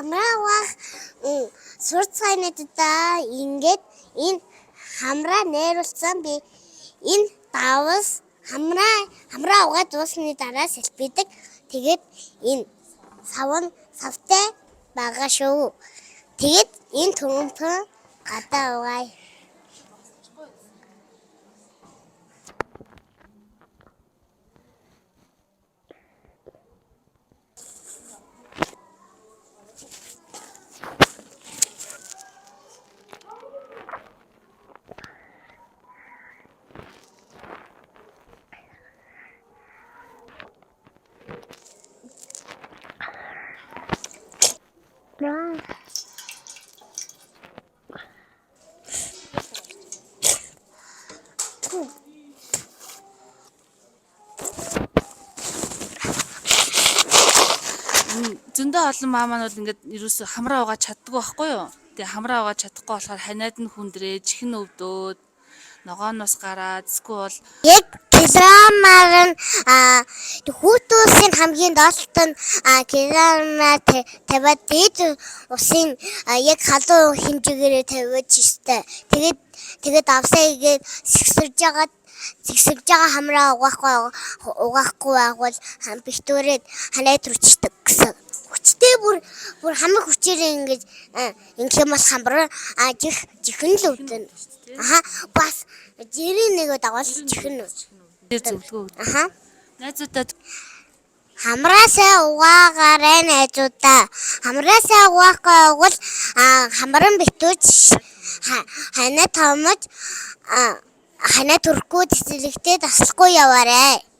хамраа сурцгаануудаа ингээд энэ хамраа нээруулсан би энэ давс хамраа угаад дуусны дараа сэлбэдэг. Тэгээд энэ савтай байгаа шүү. Тэгээд энэ төмпөн гадаа угаая. Зөндөө олон маамаанууд ингээд ерөөсө хамраа угааж чаддгүй байхгүй юу? Тэгээ хамраа угааж чадахгүй болохоор ханиад нь хүндрээ, чихэн өвдөөд, ногооноос гараад эсвэл Яг килограммаар нь хүүтүүсийн хамгийн доотлолт нь килограммаар тавиад дээд усын яг халуун хэмжээгээр тавиад штэ. Тэгээд авсаа игээд сэгсэрж байгаа хамраа угаахгүй байгуул битүүрээд ханаад ручдаг гэсэн. Хүчтэй бүр хамаг хүчээр ингэж ингэх юм бол хамраа чихэн л өвдөн. Бас жирийн нэг дагвал чихэн зөвлөгөө өгдөг. Найзуудаа хамраасаа угаагаарай найзуудаа. Хамраасаа угаахгүй бол хамран битүүж ханаа томож ханаа төрөхгүй цэцэрлэгтээ таслахгүй яваарай.